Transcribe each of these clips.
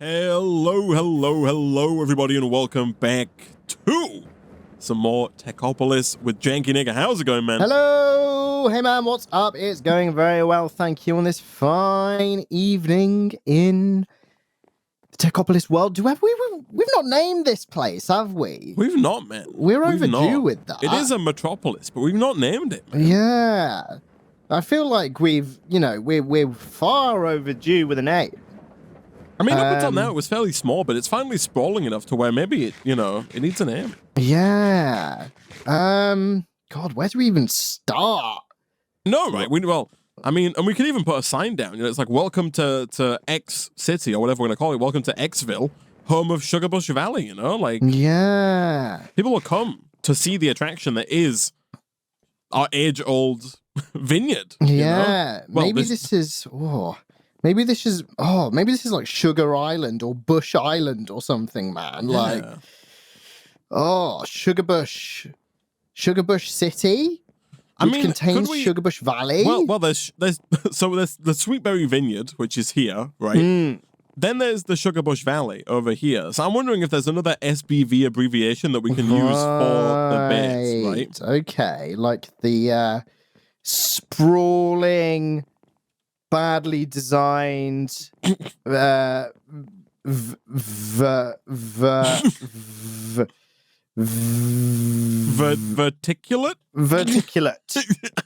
Hello, everybody, and welcome back to some more Techopolis with Janky Nigga. How's it going, man? Hello! Hey, man, what's up? It's going very well, thank you, on this fine evening in the Techopolis world. We've not named this place, have we? We've not, man. We're overdue with that. It is a metropolis, but we've not named it, man. Yeah. I feel like we're far overdue with a name. I mean, up until now, it was fairly small, but it's finally sprawling enough to where maybe it needs a name. Yeah. God, where do we even start? No, right? I mean, and we could even put a sign down. You know, it's like, welcome to X City, or whatever we're going to call it. Welcome to Xville, home of Sugarbush Valley, you know? Like, yeah. People will come to see the attraction that is our age-old vineyard. Yeah. Well, maybe this is like Sugar Island or Bush Island or something, man. Yeah. Like, Sugarbush City, which contains Sugarbush Valley. Well, there's the Sweetberry Vineyard, which is here, right? Then there's the Sugarbush Valley over here. So I'm wondering if there's another SBV abbreviation that we can use for the bits, right? Okay, like the sprawling, badly designed verticulate.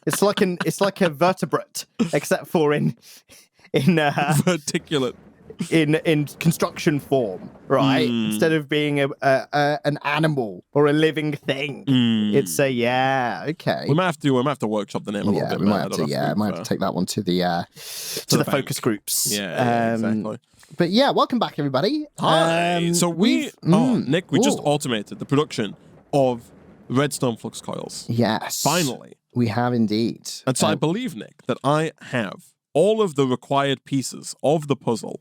It's like a vertebrate, except for in verticulate. In construction form, right? Instead of being an animal or a living thing, it's okay. We might have to workshop the name a little bit. We might have to take that one to the focus groups. Yeah, exactly. But yeah, welcome back, everybody. Hi. So Nick, we just automated the production of redstone flux coils. Yes, finally, we have indeed. And so I believe, Nick, that I have all of the required pieces of the puzzle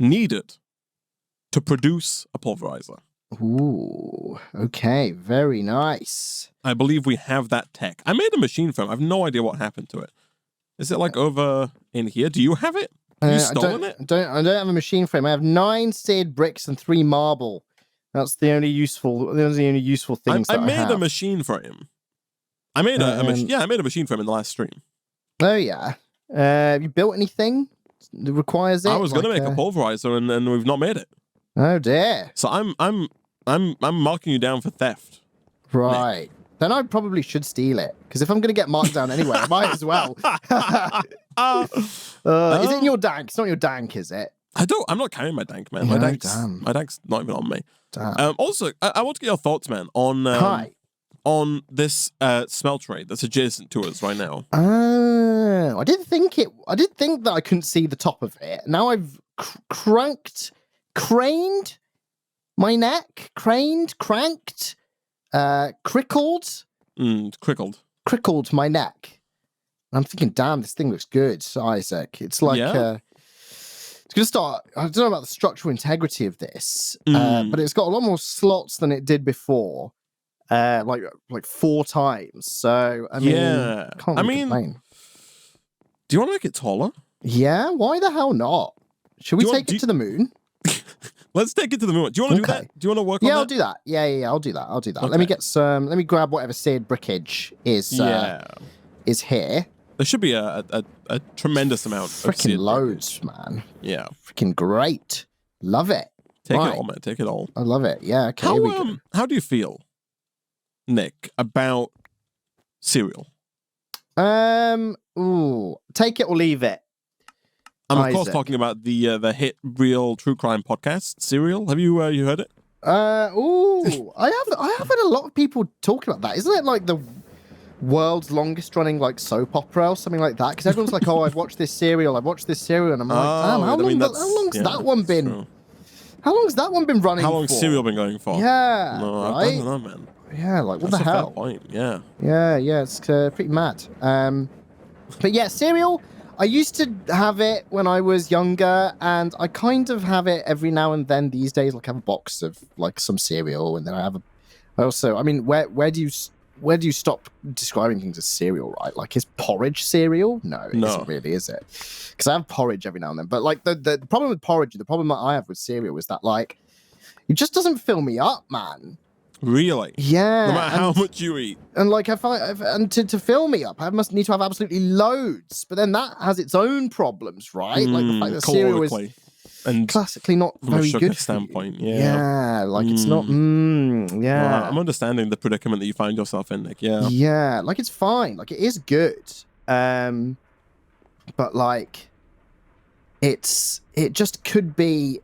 needed to produce a pulverizer. Ooh, okay, very nice. I believe we have that tech. I made a machine for him. I have no idea what happened to it. Is it like over in here? Do you have it? Have you stolen it? I don't have a machine frame. I have 9 seared bricks and 3 marble. That's the only useful things I made a machine for him. I made a machine for him in the last stream. Oh yeah. Have you built anything that requires it? I was going to make a pulverizer, and we've not made it. Oh dear. So I'm marking you down for theft. Right. Nick. Then I probably should steal it, because if I'm going to get marked down anyway, I might as well. Is it in your dank? It's not your dank, is it? I'm not carrying my dank, man. My dank's not even on me. Damn. Also, I want to get your thoughts, man, on this smeltery that's adjacent to us right now. I did think that I couldn't see the top of it. Now I've cranked my neck, crickled my neck. And I'm thinking, damn, this thing looks good, Isaac. It's like it's gonna start. I don't know about the structural integrity of this, but it's got a lot more slots than it did before. Like 4 times. So I mean, complain. Do you want to make it taller? Yeah, why the hell not? Should we take it to the moon? Let's take it to the moon. Do you want to do that? Do you want to work on that? Yeah, I'll do that. Yeah, I'll do that. Okay. Let me grab whatever seared brickage is here. There should be a tremendous amount of freaking loads, man. Yeah. Freaking great. Love it. Take it all, man. Take it all. I love it. Yeah, okay. How do you feel, Nick, about cereal? Take it or leave it. I'm of course talking about the hit real true crime podcast, Serial. Have you heard it? I have heard a lot of people talking about that. Isn't it like the world's longest running like soap opera or something like that? Because everyone's like, "Oh, I've watched this Serial," and I'm like, "Damn, how long's that one been? True. How long's that one been running? How long's Serial been going for? Yeah, no, right? I don't know, man. Yeah, like what That's the hell? Fair point. Yeah, it's pretty mad. But yeah, Serial. I used to have it when I was younger, and I kind of have it every now and then these days. Like I have a box of like some cereal, and then I have where do you where do you stop describing things as cereal, right? Like, is porridge cereal? No, it isn't really, is it? Because I have porridge every now and then. But like the problem with porridge, the problem that I have with cereal is that like it just doesn't fill me up, man. Really? Yeah. No matter how much you eat. And like to fill me up, I must need to have absolutely loads. But then that has its own problems, right? Like the fact that cereal is and classically not very good standpoint. For you. Yeah, like it's not. Yeah, well, I'm understanding the predicament that you find yourself in, Nick. Yeah, yeah, like it's fine. Like it is good. But like, it just could be.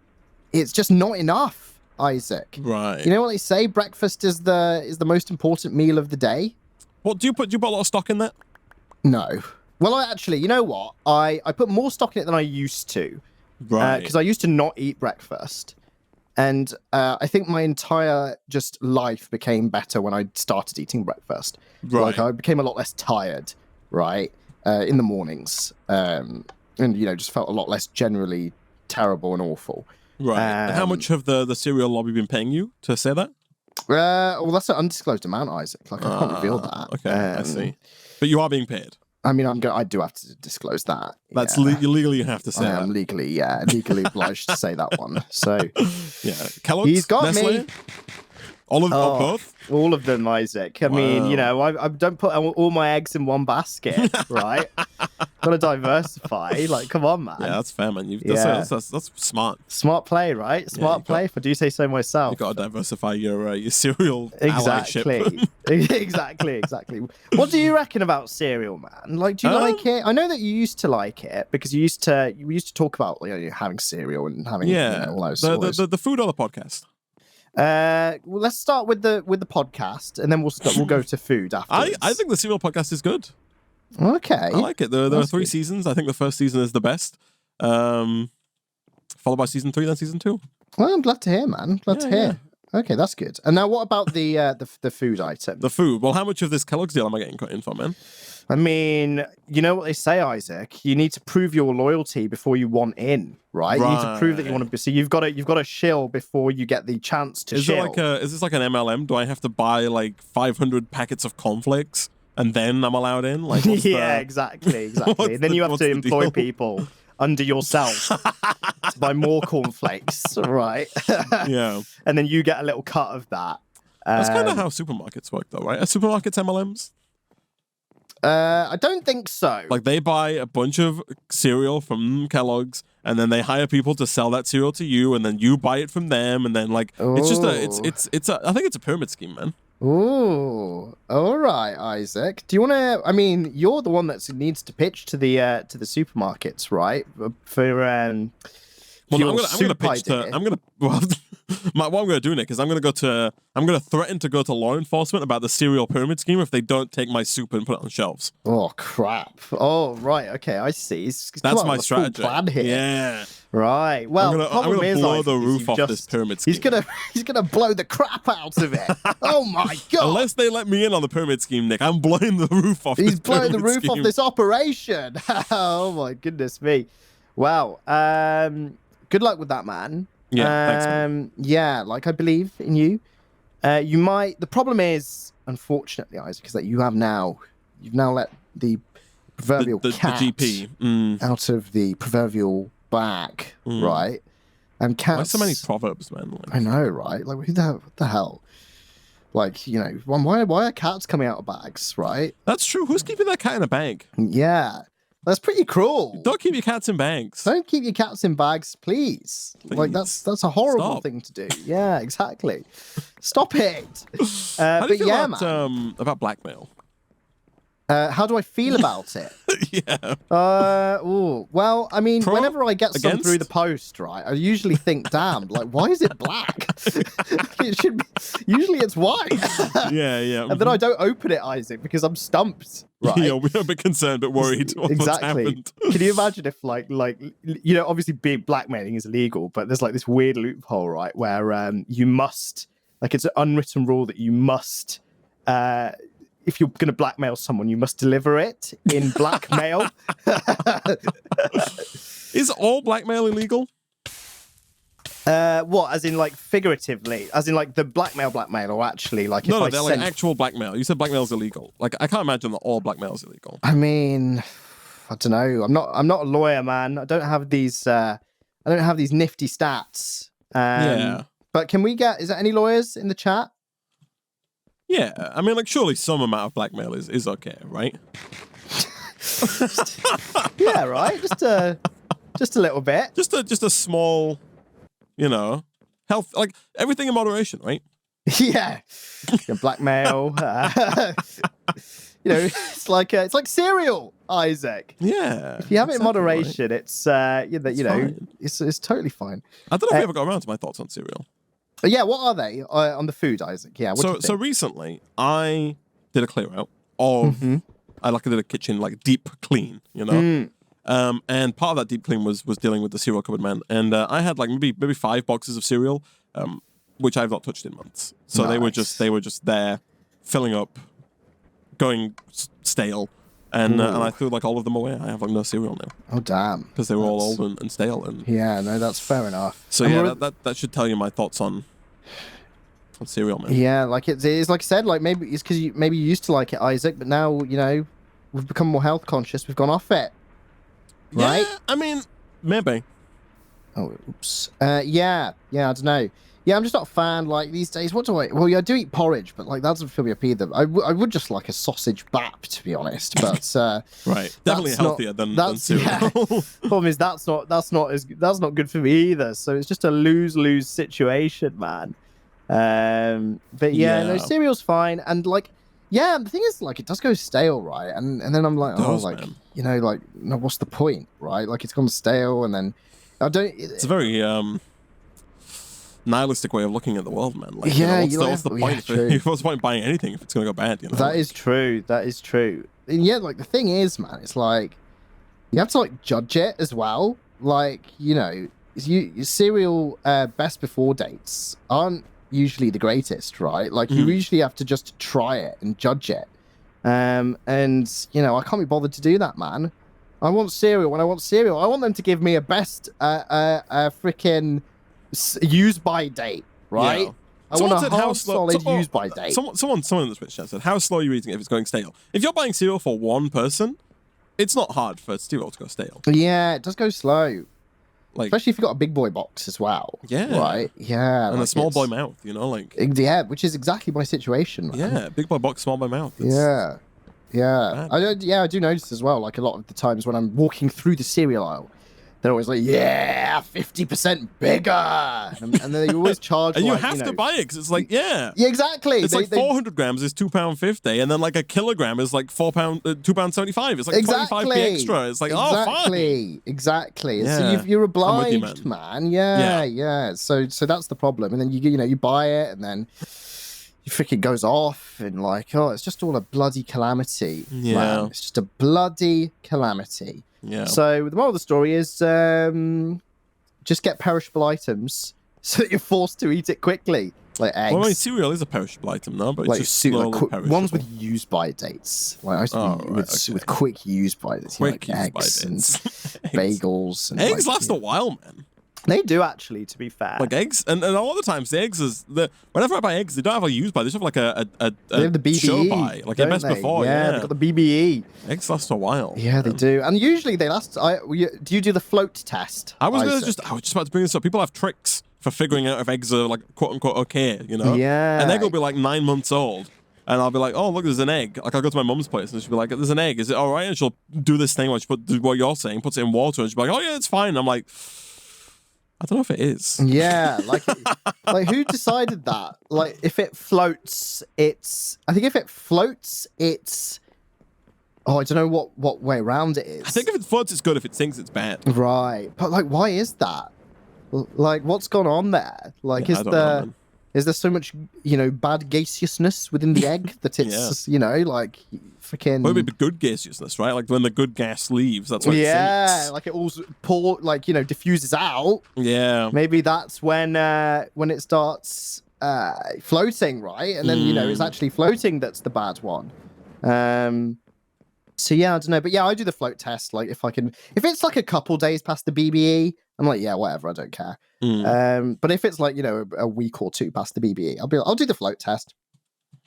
It's just not enough, Isaac. Right. You know what they say? Breakfast is the most important meal of the day. What do you put? Do you put a lot of stock in that? No. Well, I actually, you know what? I put more stock in it than I used to. Right. Because I used to not eat breakfast. And I think my entire just life became better when I started eating breakfast. Right. Like I became a lot less tired, right? In the mornings. And, you know, just felt a lot less generally terrible and awful. Right. And how much have the cereal lobby been paying you to say that? Well, that's an undisclosed amount, Isaac. Like I can't reveal that. Okay, I see. But you are being paid. I mean, I do have to disclose that. That's legally you have to say that. I am legally obliged to say that one. So, yeah, Kellogg's, he's got Nestle, me. All of both. All of them, Isaac. I mean, you know, I don't put all my eggs in one basket, right? Got to diversify. Like, come on, man. Yeah, that's fair, man. That's smart. Smart play, right? Smart play. If I do say so myself. You got to diversify your cereal exactly. Exactly. What do you reckon about cereal, man? Like, do you like it? I know that you used to like it because you used to talk about having cereal and having all those. The food or the podcast. Well, let's start with the podcast, and then we'll go to food afterwards. I think the cereal podcast is good. Okay, I like it. There are 3 seasons. I think the first season is the best. Followed by season 3, then season 2. Well, I'm glad to hear, man. Glad to hear. Yeah. Okay, that's good. And now, what about the food item? The food. Well, how much of this Kellogg's deal am I getting cut in for, man? I mean, you know what they say, Isaac. You need to prove your loyalty before you want in, right? You need to prove that you want to be. So you've got to shill before you get the chance to shill. Is this like an MLM? Do I have to buy like 500 packets of cornflakes and then I'm allowed in? Like, exactly. And then you have to employ people under yourself to buy more cornflakes, right? Yeah. And then you get a little cut of that. That's kind of how supermarkets work, though, right? Are supermarkets MLMs? I don't think so. Like they buy a bunch of cereal from Kellogg's, and then they hire people to sell that cereal to you, and then you buy it from them, and then like it's just I think it's a pyramid scheme, man. Ooh, all right, Isaac. Do you want to? I mean, you're the one that needs to pitch to the supermarkets, right? For well, no, I'm gonna pitch to. What I'm gonna do, Nick, is I'm gonna threaten to go to law enforcement about the cereal pyramid scheme if they don't take my soup and put it on shelves. Oh crap! Oh right, okay, I see. That's my strategy. Plan here. Yeah. Right. Well, I'm gonna blow the roof off this pyramid scheme. He's gonna blow the crap out of it. Oh my god! Unless they let me in on the pyramid scheme, Nick, I'm blowing the roof off. He's blowing the roof off this operation. Oh my goodness me! Wow. Good luck with that, man. Yeah, thanks, man. Yeah, like I believe in you. You might. The problem is, unfortunately, Isaac, is that you've now let the proverbial cat the GP out of the proverbial bag, right? And cats. Why so many proverbs, man? Like, I know, right? Like, what the hell? Like, you know, why are cats coming out of bags, right? That's true. Who's keeping that cat in a bag? Yeah. That's pretty cruel. Don't keep your cats in bags. Don't keep your cats in bags, please. Like that's a horrible thing to do. Yeah, exactly. Stop it. How do you feel about blackmail? How do I feel about it? Yeah. Well, I mean, whenever I get some through the post, right, I usually think, damn, like, why is it black? It should be, usually it's white. Yeah. And then I don't open it, Isaac, because I'm stumped, right? Yeah, we're a bit concerned, but worried. Exactly. Can you imagine if, like, you know, obviously blackmailing is illegal, but there's like this weird loophole, right, where you must, like, it's an unwritten rule that you must, if you're going to blackmail someone, you must deliver it in blackmail. Is all blackmail illegal? What? As in, like, figuratively? As in, like, the blackmail, or actually, like, No, if I they're sent... like actual blackmail. You said blackmail is illegal. Like, I can't imagine that all blackmail is illegal. I mean, I don't know. I'm not a lawyer, man. I don't have these nifty stats. Yeah. But can we get... Is there any lawyers in the chat? Yeah. I mean, like, surely some amount of blackmail is okay, right? Yeah, right. Just a little bit. Just a small, health, like everything in moderation, right? Yeah, blackmail. It's like cereal, Isaac. Yeah. If you have it in moderation, right. It's it's totally fine. I don't know if we ever got around to my thoughts on cereal. Yeah, what are they on the food, Isaac? Yeah. So recently, I did a clear out of. I did a kitchen deep clean, and part of that deep clean was dealing with the cereal cupboard, man. And I had maybe 5 boxes of cereal, which I've not touched in months. So nice. they were just there, filling up, going stale, and I threw all of them away. I have no cereal now. Oh damn! Because they were all old and stale. And yeah, no, that's fair enough. So yeah, that should tell you my thoughts on cereal, man. Yeah, it's like I said, maybe it's because you used to like it, Isaac, but now we've become more health conscious. We've gone off it, right? Yeah, I mean, maybe. Oh, oops. Yeah, I don't know. Yeah, I'm just not a fan. These days, what do I? Well, yeah, I do eat porridge, but that doesn't fill me up either. I would just like a sausage bap, to be honest. But right, definitely healthier than cereal. Yeah. Problem is that's not good for me either. So it's just a lose situation, man. But yeah, no, cereal's fine, and the thing is, it does go stale, right? And then I'm like, no, what's the point, right? It's gone stale, and then I don't. It's a very nihilistic way of looking at the world, man. What's the point? What's the point in buying anything if it's gonna go bad? That is true. That is true. And yeah, the thing is, man, it's you have to judge it as well. Cereal best before dates aren't usually the greatest, right? You usually have to just try it and judge it. And I can't be bothered to do that, man. I want cereal when I want cereal. I want them to give me a best freaking use by date, right? Yeah. I want a hard, solid use by date. Someone in the Twitch chat said, how slow are you eating if it's going stale? If you're buying cereal for one person, it's not hard for cereal to go stale. Yeah, it does go slow. Especially if you've got a big boy box as well. Yeah. Right? Yeah. And a small boy mouth, Yeah, which is exactly my situation, man. Yeah, big boy box, small boy mouth. Yeah. I do notice as well, a lot of the times when I'm walking through the cereal aisle, they're always 50% bigger. And then they always charge and you have to buy it, because it's Yeah, exactly. It's 400 grams is £2.50, and then a kilogram is £2.75. It's 25p extra. It's fine. Exactly. Yeah. So you're obliged, man. Yeah. So that's the problem. And then you buy it, and then it freaking goes off, and it's just all a bloody calamity. Yeah. Man. It's just a bloody calamity. Yeah. So the moral of the story is just get perishable items so that you're forced to eat it quickly, like eggs. Well, cereal is a perishable item, no? But it's just slowly perishable. Ones with use-by dates. I used to with quick use-by dates. Quick eggs and bagels. And eggs last a while, man. They do, actually, to be fair. Eggs, and a lot of the times the eggs whenever I buy eggs, they don't have a use by. They just have they have the BBE, show by, a best before. Yeah, they've got the BBE. Eggs last a while. Yeah, they do, and usually they last. Do you do the float test? I was just about to bring this up. People have tricks for figuring out if eggs are quote unquote okay. Yeah. An egg will be 9 months old. And I'll be like, oh, look, there's an egg. I'll go to my mum's place, and she'll be like, there's an egg. Is it all right? And she'll do this thing where she do what you're saying, puts it in water, and she'll be like, oh, yeah, it's fine. And I'm like, I don't know if it is. Yeah, who decided that? If it floats, it's... I think if it floats, it's... Oh, I don't know what way around it is. I think if it floats, it's good. If it sinks, it's bad. Right. But, why is that? What's gone on there? Is there so much, bad gaseousness within the egg that it's, freaking... Well, it'd be good gaseousness, right? When the good gas leaves, that's when it sinks. It all diffuses out. Yeah. Maybe that's when it starts floating, right? And then, it's actually floating that's the bad one. So, yeah, I don't know. But, yeah, I do the float test. If it's a couple days past the BBE, I'm like, yeah, whatever, I don't care. But if it's like, a week or two past the BBE, I'll do the float test.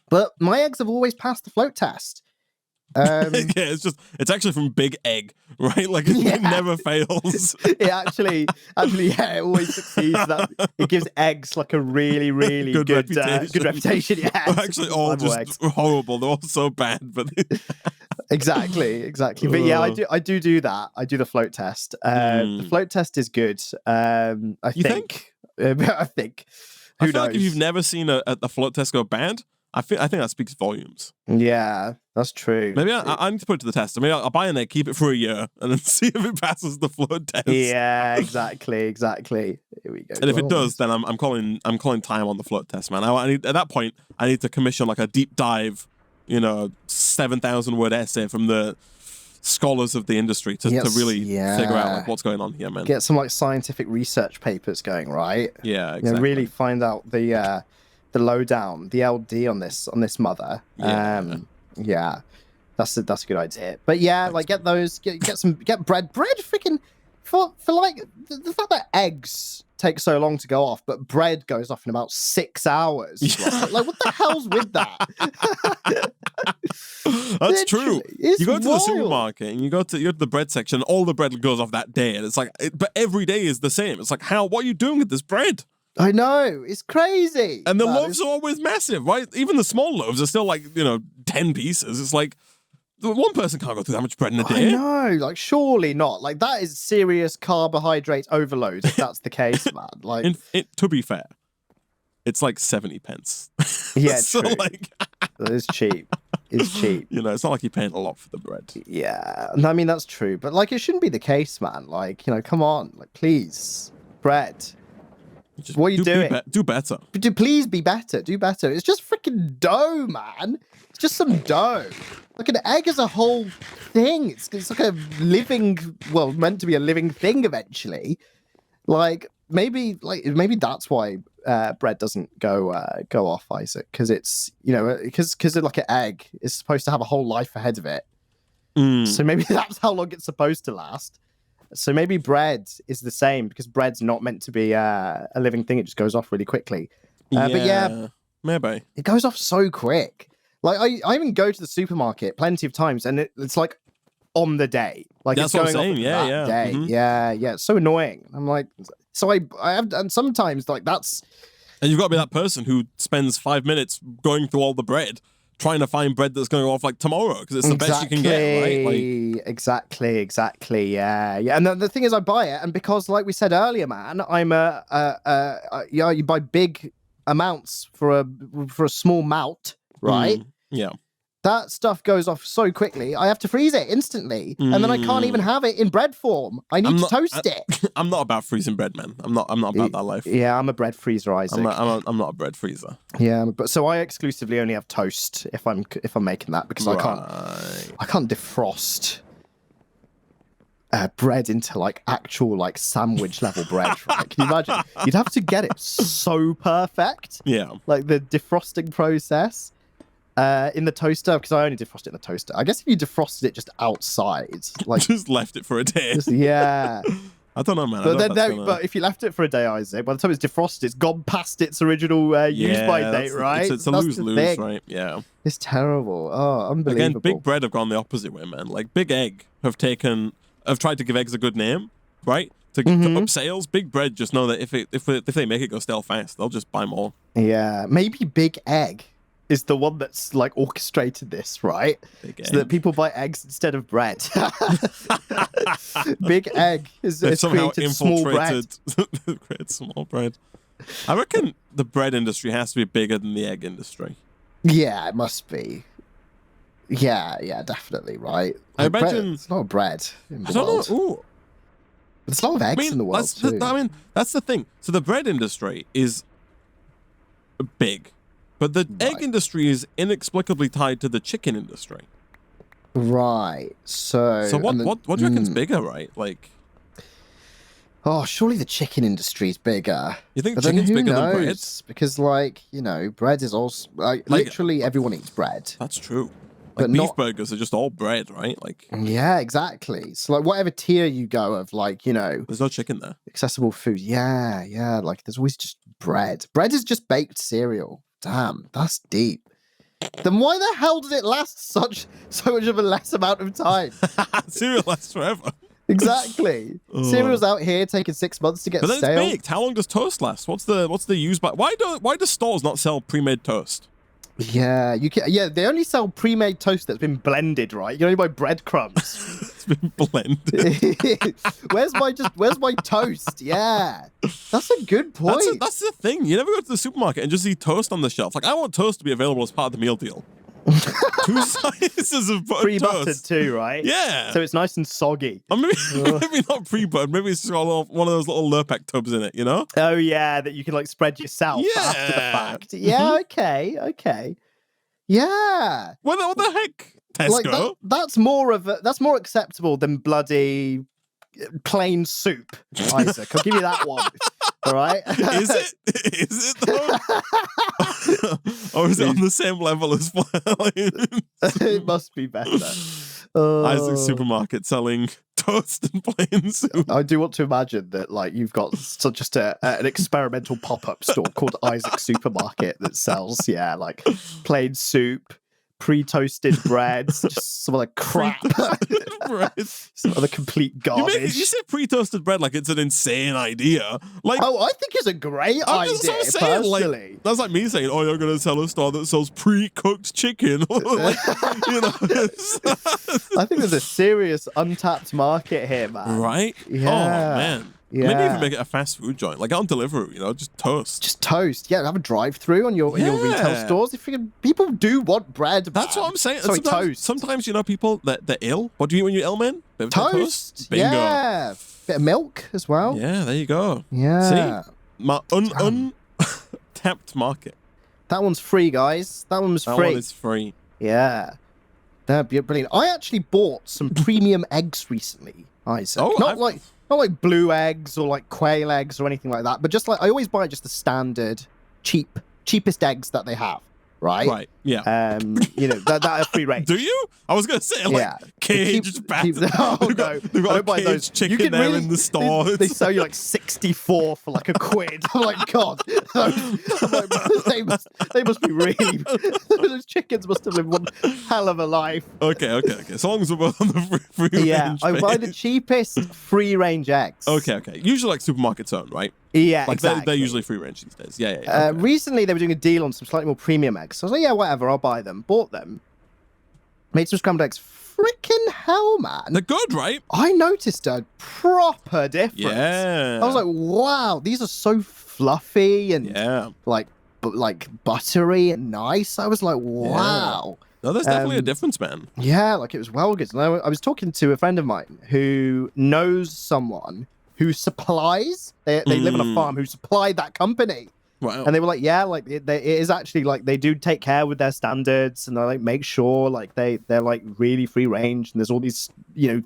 But my eggs have always passed the float test. Yeah, it's actually from Big Egg, right? Like it never fails. It actually, yeah, it always succeeds. It gives eggs like a really, really good reputation. Yeah, they're actually all just horrible. They're all so bad, but exactly. But yeah, I do that. I do the float test. The float test is good. I think. I think. I feel like if you've never seen a float test go bad, I think that speaks volumes. Yeah, that's true. Maybe I need to put it to the test. I mean, I'll buy an egg, keep it for a year, and then see if it passes the float test. Yeah, exactly. Here we go. And if it does, then I'm calling time on the float test, man. At that point, I need to commission like a deep dive, 7,000 word essay from the scholars of the industry to really figure out like what's going on here, man. Get some like scientific research papers going, right? Yeah, exactly. Really find out the lowdown, the LD on this mother. Yeah, that's a good idea. But yeah, like get bread freaking for like the fact that eggs take so long to go off, but bread goes off in about 6 hours. Right? Like what the hell's with that? That's true. You go to the supermarket and you go to the bread section, and all the bread goes off that day, and it's like, but every day is the same. It's like, what are you doing with this bread? I know, it's crazy. And the loaves are always massive, right? Even the small loaves are still like, 10 pieces. It's like, one person can't go through that much bread in a day. I know, like, surely not. Like, that is serious carbohydrate overload, if that's the case, man. Like, to be fair, it's like 70 pence. Yeah, so true. Like, it's cheap. It's cheap. It's not like you're paying a lot for the bread. Yeah, I mean, that's true. But, like, it shouldn't be the case, man. Like, come on. Like, please. Bread. What are you doing? Do better. Please be better. Do better. It's just freaking dough, man. It's just some dough. Like an egg is a whole thing. It's like a living, meant to be a living thing eventually. Like maybe that's why bread doesn't go off, Isaac, because it's because like an egg is supposed to have a whole life ahead of it. So maybe that's how long it's supposed to last. So maybe bread is the same because bread's not meant to be a living thing. It just goes off really quickly. But yeah, maybe it goes off so quick. Like I even go to the supermarket plenty of times, and it's like on the day. Like that's it's going what I'm saying. Off that day. Mm-hmm. Yeah. It's so annoying. I'm like, so I have, and sometimes like that's. And you've got to be that person who spends 5 minutes going through all the bread, trying to find bread that's going to go off like tomorrow because it's the best you can get, right? Like, exactly. Yeah. And the thing is, I buy it, and because, like we said earlier, man, I'm you buy big amounts for a small amount, right? Yeah. That stuff goes off so quickly. I have to freeze it instantly, and then I can't even have it in bread form. I need to toast it. I'm not about freezing bread, man. I'm not about that life. Yeah, I'm a bread freezer, Isaac. I'm not a bread freezer. Yeah, but so I exclusively only have toast if I'm making that because I can't defrost bread into like actual like sandwich level bread. Right? Can you imagine? You'd have to get it so perfect. Yeah, like the defrosting process. In the toaster, because I only defrost it in the toaster. I guess if you defrosted it just outside, like just left it for a day. Yeah. I don't know, man. But if you left it for a day, Isaac, by the time it's defrosted, it's gone past its original use-by date, right? It's a lose-lose, right? Yeah. It's terrible. Oh, unbelievable. Again, Big Bread have gone the opposite way, man. Like Big Egg have tried to give eggs a good name, right? To up sales. Big Bread just know that if they make it go stale fast, they'll just buy more. Yeah, maybe Big Egg is the one that's like orchestrated this, right? So that people buy eggs instead of bread. Big Egg has created small bread. Created small bread. I reckon the bread industry has to be bigger than the egg industry. Yeah, it must be. Yeah, definitely, right? I imagine it's a lot of bread in the world. Don't know. Ooh. There's a lot of eggs in the world too. That's the thing. So the bread industry is big. But the egg industry is inexplicably tied to the chicken industry. Right. So what do you reckon's bigger, right? Like, oh, surely the chicken industry is bigger. You think chicken's bigger than bread? Because, like, bread is also literally everyone eats bread. That's true. Like beef burgers are just all bread, right? Like yeah, exactly. So like whatever tier you go of, like, you know, there's no chicken there. Accessible food. Yeah. Like there's always just bread. Bread is just baked cereal. Damn, that's deep. Then why the hell did it last so much of a less amount of time? Cereal lasts forever. Exactly. Cereal's out here taking 6 months to get but then stale. it's baked. How long does toast last? What's the use by? Why do stores not sell pre-made toast? Yeah, you can. Yeah, they only sell pre-made toast that's been blended, right? You can only buy breadcrumbs. It's been blended. Where's my toast? Yeah, that's a good point. That's the thing. You never go to the supermarket and just see toast on the shelf. Like I want toast to be available as part of the meal deal. 2 slices of buttered Pre-buttered toast. too, right? Yeah. So it's nice and soggy. Or maybe not pre-buttered. Maybe it's just got one of those little Lurpak tubs in it, you know? Oh yeah, that you can like spread yourself after the fact. Yeah, okay. Yeah. What the heck? Tesco? Like that's more acceptable than bloody plain soup, Isaac. I'll give you that one. All right. Is it? Is it though? Or is it on the same level as It must be better. Isaac's supermarket selling toast and plain soup. I do want to imagine that, like, you've got just an experimental pop-up store called Isaac's Supermarket that sells, like plain soup, pre-toasted breads, just some of the crap, some of the complete garbage. You say pre-toasted bread like it's an insane idea. Like, oh, I think it's a great idea. That's what I'm saying. Like, that's like me saying, "Oh, you're going to sell a store that sells pre-cooked chicken." Like, you know, I think there's a serious untapped market here, man. Right? Yeah. Oh man. Yeah. Maybe even make it a fast food joint, like on Deliveroo, you know, just toast. Just toast. Yeah, have a drive-through in your retail stores. If people do want bread, that's what I'm saying. Sorry, toast. Sometimes you know people that they're ill. What do you eat when you're ill, man? Toast. Bingo. Yeah. Bit of milk as well. Yeah, there you go. Yeah. See, my untapped market. That one's free, guys. That one was free. That one is free. Yeah. That'd be brilliant. I actually bought some premium eggs recently, Isaac. Not like blue eggs or like quail eggs or anything like that, but just like I always buy just the standard cheapest eggs that they have, right? Right. Yeah. You know, that are free range. Do you? I was gonna say like caged battered. Oh no, they've got a caged chicken there in the store. They sell you like 64 for like £1. I'm like, God, they must be really. Those chickens must have lived one hell of a life. Okay. So long as we're both on the free range. I buy the cheapest free range eggs. Okay. Usually like supermarkets own, right? Yeah, like exactly. They're usually free range these days. Yeah. Okay. Recently, they were doing a deal on some slightly more premium eggs. So I was like, yeah, whatever, I'll buy them. Bought them. Made some scrambled eggs. Freaking hell, man. They're good, right? I noticed a proper difference. Yeah. I was like, wow, these are so fluffy and like buttery and nice. I was like, wow. Yeah. No, there's definitely a difference, man. Yeah, like it was well good. And I was talking to a friend of mine who knows someone who supplies, they live on a farm, who supplied that company. Wow. And they were like, yeah, like it is actually like they do take care with their standards and they like make sure like they're like really free range and there's all these, you know,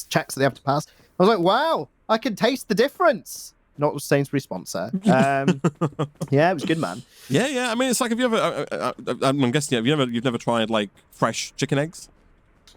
checks that they have to pass. I was like, wow, I can taste the difference. Not a Sainsbury's sponsor. Yeah, it was good, man. Yeah. I mean, it's like, have you ever? I'm guessing you've never tried like fresh chicken eggs.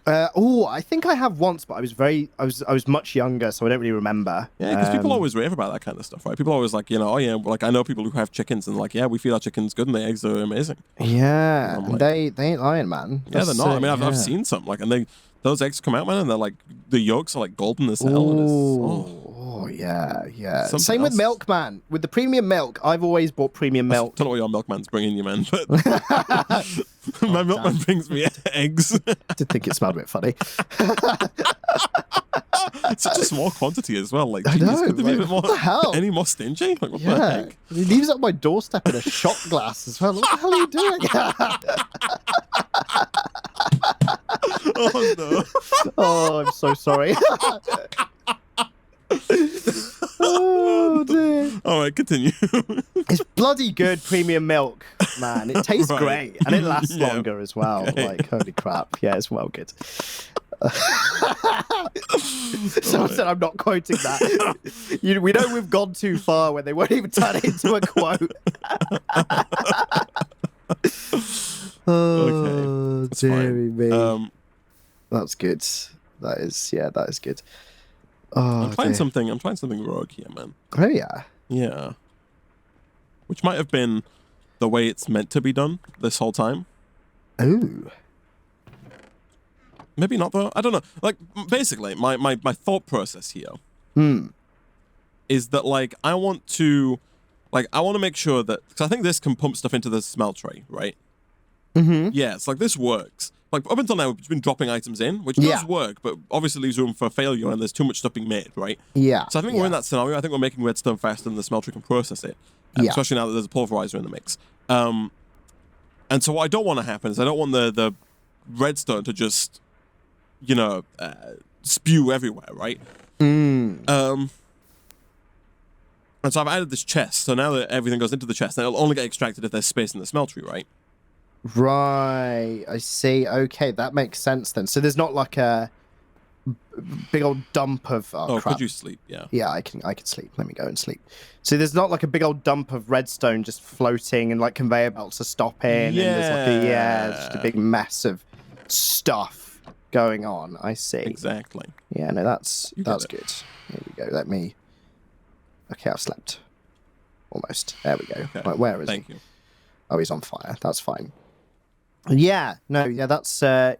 I think I have once, but I was much younger, so I don't really remember. Yeah, because people always rave about that kind of stuff, right? People always like, you know, oh yeah, like I know people who have chickens and like, yeah, we feed our chickens good and the eggs are amazing. Yeah, like, they ain't lying, man. Yeah, they're not. I mean, I've seen some like, and those eggs come out, man, and they're like the yolks are like golden as hell. Oh yeah. Something Same with else. milk, man. With the premium milk, I've always bought premium milk. I don't know what your milkman's bringing you, man, but my milkman brings me eggs. I did think it smelled a bit funny. It's such a small quantity as well. Like, I know. Could they be a bit more, what the hell? any more stingy? Like, what the heck? He leaves it on my doorstep in a shot glass as well. What the hell are you doing? Oh no! Oh, I'm so sorry. Oh dear. All right, continue. It's bloody good premium milk, man. It tastes great and it lasts longer as well. Okay. Like, holy crap. Yeah, it's well good. Someone said I'm not quoting that. We know we've gone too far when they won't even turn it into a quote. Oh It's dearie fine. me. That's good. That is good. Oh, I'm trying something rogue here, man. Oh yeah. Yeah. Which might have been the way it's meant to be done this whole time. Ooh. Maybe not though. I don't know. Like basically, my thought process here is that like I want to make sure that because I think this can pump stuff into the smeltery, right? Mm-hmm. Yeah, it's like this works. Like up until now, we've been dropping items in, which does work, but obviously leaves room for failure, and there's too much stuff being made, right? Yeah. So I think we're in that scenario. I think we're making redstone faster than the smeltery can process it, especially now that there's a pulverizer in the mix. And so what I don't want to happen is I don't want the redstone to just, spew everywhere, right? And so I've added this chest. So now that everything goes into the chest, then it'll only get extracted if there's space in the smeltery, right? Right, I see. Okay, that makes sense then. So there's not like a big old dump of crap. Could you sleep? Yeah. Yeah, I can sleep. Let me go and sleep. So there's not like a big old dump of redstone just floating and like conveyor belts are stopping. Yeah. And there's like it's just a big mess of stuff going on. I see. Exactly. Yeah, no, that's good. Here we go. Okay, I've slept. Almost. There we go. Okay. Right, where is he? Thank you. Oh, he's on fire. That's fine. Yeah, no, yeah, that's good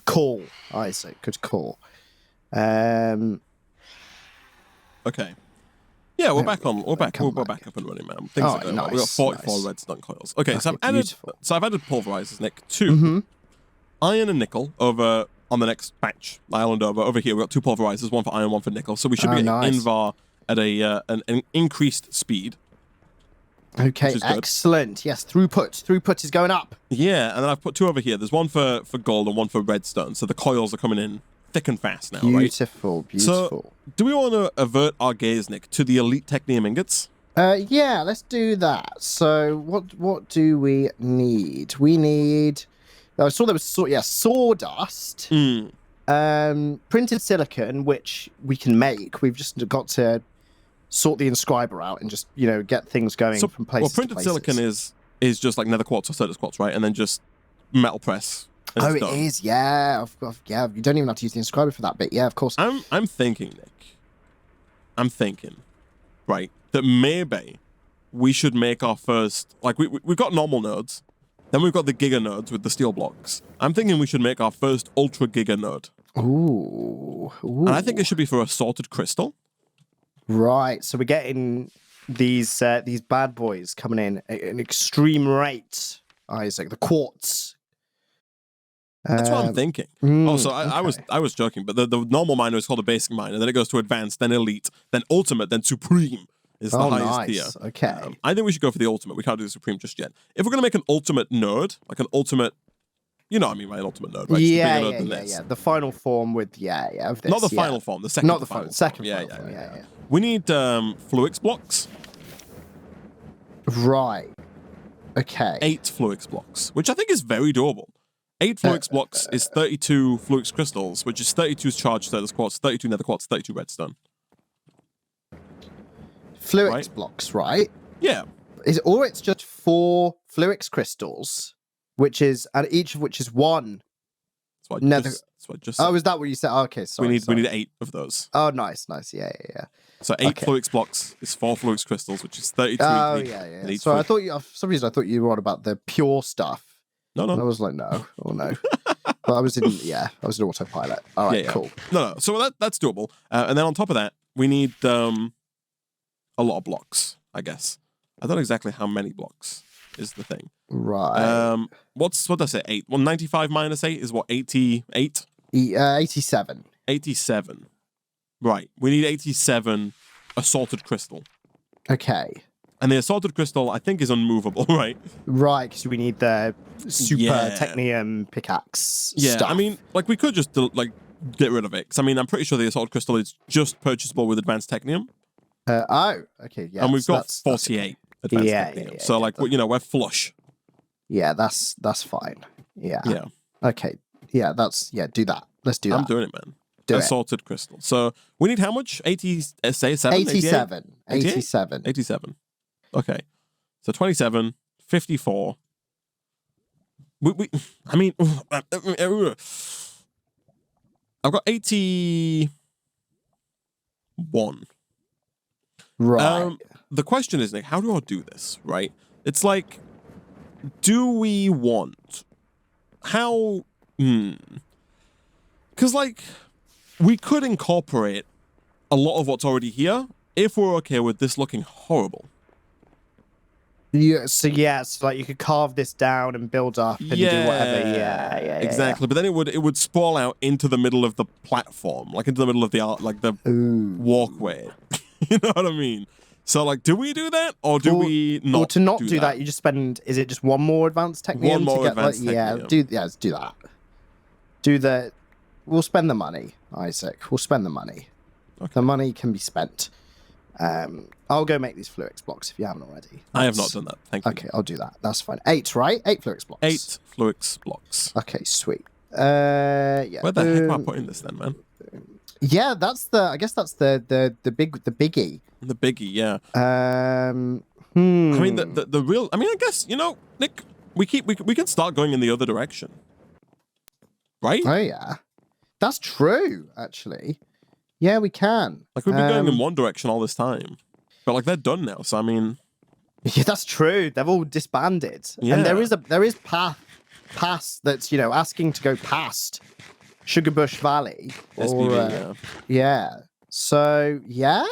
call, Isaac. Good call. Okay. Yeah, we're back up and running, man. Things are going well. We've got 44 redstone coils. Okay, so I've added pulverizers, Nick. 2 iron and nickel over on the next batch island over here. We've got 2 pulverizers, 1 for iron, 1 for nickel. So we should be getting Invar at an increased speed. Okay, excellent. Yes, throughput is going up. Yeah, and then I've put 2 over here. There's 1 for gold and 1 for redstone. So the coils are coming in thick and fast now, right? Beautiful. So do we want to avert our gaze, Nick, to the elite Technium ingots? Yeah, let's do that. So what do we need? We need... I saw there was sawdust. Printed silicon, which we can make. We've just got to sort the inscriber out and just, get things going from places to places. Printed silicon is just like nether quartz or Certus quartz, right? And then just metal press. Oh, it is, yeah. Yeah, you don't even have to use the inscriber for that bit. Yeah, of course. I'm thinking, Nick. Right, that maybe we should make our first... Like, we've got normal nodes. Then we've got the giga nodes with the steel blocks. I'm thinking we should make our first ultra giga node. Ooh. And I think it should be for a sorted crystal. Right, so we're getting these bad boys coming in at an extreme rate, Isaac. The quartz. That's what I'm thinking. Also, I was joking, but the normal miner is called a basic miner. Then it goes to advanced, then elite, then ultimate, then supreme is the highest tier. Okay. I think we should go for the ultimate. We can't do the supreme just yet. If we're going to make an ultimate node, like an ultimate... You know what I mean, right? An ultimate node, right? Yeah. The final form with, of this. Not the final form, the second. Not the final. Second final form, yeah. We need fluix blocks. Right. Okay. 8 fluix blocks, which I think is very doable. 8 fluix blocks is 32 fluix crystals, which is 32 charged Certus quartz, 32 nether quartz, 32 redstone. Fluix blocks, right? Yeah. Or it's just 4 fluix crystals, and each of which is 1. That's what I just said. Oh, is that what you said? Oh, okay, sorry. We need 8 of those. Oh, nice. Yeah. So 8 fluix blocks is 4 fluix crystals, which is 32. Oh, yeah. So I thought for some reason I thought you were on about the pure stuff. No. And I was like, no. But I was in autopilot. All right, cool. No. So that's doable. And then on top of that, we need a lot of blocks, I guess. I don't know exactly how many blocks is the thing. Right. What did I say? 8. Well, 95 minus 8 is what? 88? 87. 87. Right. We need 87 assaulted crystal. Okay. And the assaulted crystal, I think, is unmovable, right? Right, because we need the super Technium pickaxe stuff. I mean, like, we could just, get rid of it. Because, I mean, I'm pretty sure the assaulted crystal is just purchasable with advanced Technium. Okay, yeah. And we've got 48 advanced Technium. Yeah, so, we're flush. Yeah, that's fine. Yeah. Yeah. Okay. Yeah, do that. Let's do that. I'm doing it, man. Assaulted crystal. So, we need how much? 87? 87. 87. 87. Okay. So 27, 54, I mean, I've got 81. Right. The question is, Nick, how do I do this, right? It's like, do we want... How... Because, like, we could incorporate a lot of what's already here if we're okay with this looking horrible. Yeah, so like you could carve this down and build up and do whatever. Yeah, exactly. But then it would sprawl out into the middle of the platform, like into the middle of the walkway. You know what I mean? So, like, do we do that, or do we not? Or to not do that, you just spend. Is it just one more advanced technium? One more to get, advanced technium. Let's do that. Do the. We'll spend the money, Isaac. We'll spend the money. Okay. The money can be spent. I'll go make these Fluix blocks if you haven't already. I have not done that. Thank you. Okay, I'll do that. That's fine. 8, right? 8 Fluix blocks. 8 Fluix blocks. Okay, sweet. Yeah. Where the heck am I putting this then, man? Yeah, that's the. I guess that's the biggie. The biggie, yeah. I mean, the real. I mean, I guess Nick. We can start going in the other direction, right? Oh yeah, that's true. Actually, yeah, we can. Like we've been going in one direction all this time, but like they're done now. So I mean, yeah, that's true. They've all disbanded, and there is pass that's asking to go past Sugarbush Valley. SPV, yeah. So yeah.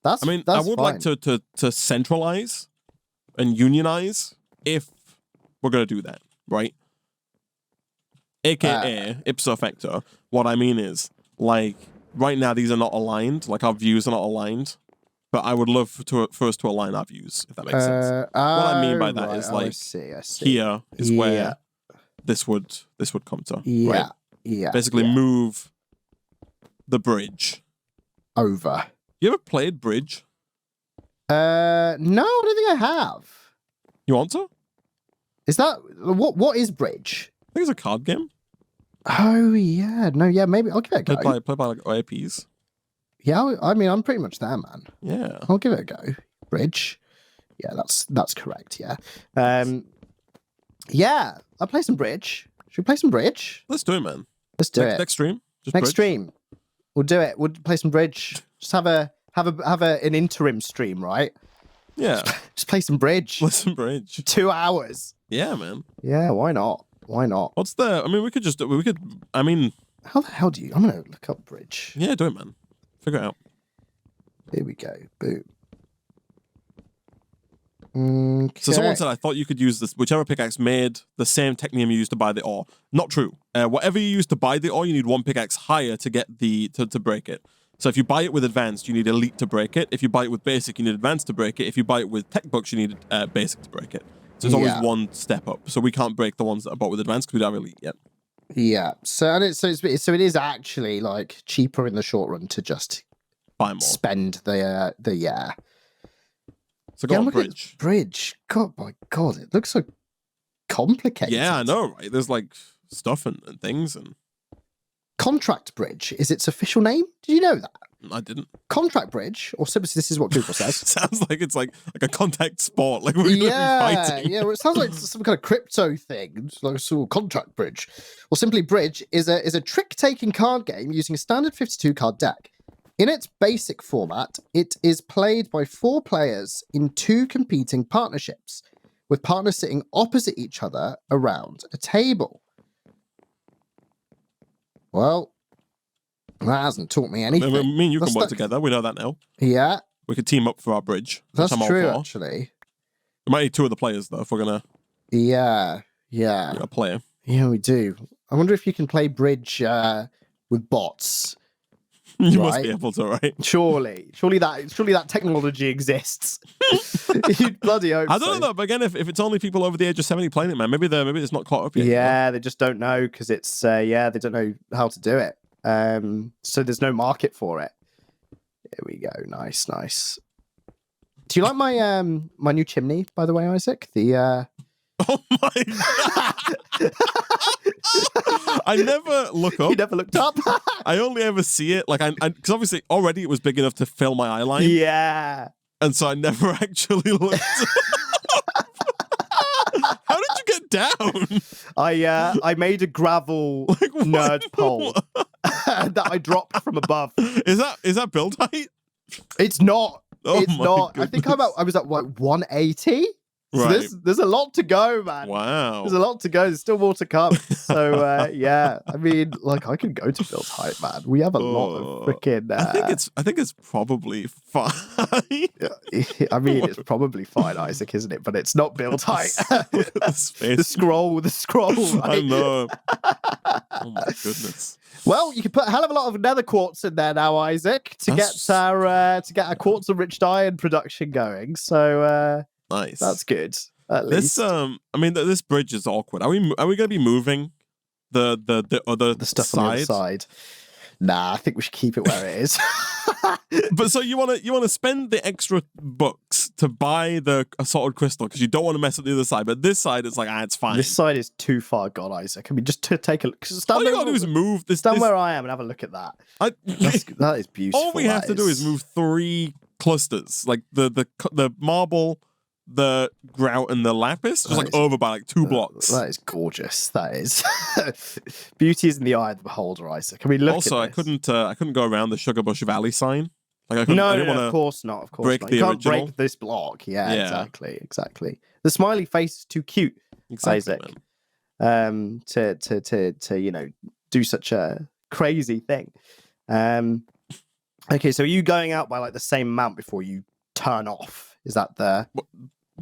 I would like to centralize and unionize if we're going to do that, right? AKA, ipso facto, what I mean is, like, right now these are not aligned, like our views are not aligned, but I would love for us to align our views, if that makes sense. What I mean by that is, like, I see. Here is where this would come to, right? Yeah. Basically move the over. You ever played Bridge? No, I don't think I have. You want to? Is that what is Bridge? I think it's a card game. Oh yeah, no, yeah, maybe I'll give it a go. Played by like OAPs. Yeah, I mean, I'm pretty much there, man. Yeah, I'll give it a go. Bridge. Yeah, that's correct. Yeah, yeah. I'll play some Bridge. Should we play some Bridge? Let's do it, man. Let's do it next stream. Next stream. We'll do it. We'll play some Bridge. Just have an interim stream, right? Yeah. Just play some Bridge. Play some Bridge. 2 hours. Yeah, man. Yeah, why not? Why not? What's the? I mean, I mean, how the hell do you? I'm gonna look up Bridge. Yeah, do it, man. Figure it out. Here we go. Boom. Okay. So someone said, I thought you could use this, whichever pickaxe made the same technium you used to buy the ore. Not true. Whatever you use to buy the ore, you need one pickaxe higher to get to break it. So if you buy it with advanced, you need elite to break it. If you buy it with basic, you need advanced to break it. If you buy it with tech books, you need basic to break it. So it's always one step up. So we can't break the ones that are bought with advanced because we don't have elite yet. Yeah. So it is actually like cheaper in the short run to just buy more. Spend the yeah. So go on Bridge. Bridge. God, my God, it looks so complicated. Yeah, I know, right? There's like stuff and things and. Contract Bridge is its official name. Did you know that? I didn't. Contract Bridge, or this is what Google says. Sounds like it's like a contact sport. Like we're going to be fighting. Yeah, well, it sounds like some kind of crypto thing. It's like a contract bridge. Or simply Bridge is a trick-taking card game using a standard 52-card deck. In its basic format, it is played by 4 players in 2 competing partnerships, with partners sitting opposite each other around a table. Well, that hasn't taught me anything. Me and you can work together. We know that now. Yeah. We could team up for our Bridge. That's true, actually. We might need 2 of the players, though, if we're going to... Yeah. A player. Yeah, we do. I wonder if you can play Bridge with bots. You must be able to, right? Surely that technology exists. You'd bloody hope. I don't know, but again, if it's only people over the age of 70 playing it, man, maybe it's not caught up yet. Yeah, they just don't know because it's they don't know how to do it. So there's no market for it. Here we go. Nice. Do you like my my new chimney, by the way, Isaac? The Oh my God. I never look up. You never looked up? I only ever see it. Like, because obviously already it was big enough to fill my eye line. Yeah. And so I never actually looked up. How did you get down? I made a gravel Like, what? nerd pole that I dropped from above. Is that build height? It's not. Oh It's my not. goodness. I think I was at like 180. So Right. there's a lot to go, man. Wow. There's a lot to go. There's still more to come. So yeah, I mean, like I can go to build height, man. We have a lot of freaking. I think it's probably fine. I mean, it's probably fine, Isaac, isn't it? But it's not build height. The scroll. Right? I know. Oh my goodness. Well, you can put a hell of a lot of nether quartz in there now, Isaac, to get our quartz enriched iron production going. So Nice. that's good. At least. I mean, this bridge is awkward. Are we going to be moving the other stuff on the other side? Nah, I think we should keep it where it is. But so you want to spend the extra bucks to buy the assaulted crystal because you don't want to mess up the other side. But this side is like, it's fine. This side is too far gone, Isaac. I mean, just to take a look. All you got to do is move this. Stand where I am and have a look at that. That is beautiful. All we have to do is move 3 clusters, like the marble, the grout, and the lapis, just like over by like 2 blocks. That is gorgeous. That is. Beauty is in the eye of the beholder, Isaac. I mean, look also, at this. I couldn't go around the Sugar Bush Valley sign. Like I No, didn't want to. of course not. Of course break not. the You can't original. break this block. Yeah, exactly. The smiley face is too cute, Isaac. Man. To do such a crazy thing. Okay, so are you going out by like the same amount before you turn off? Is that the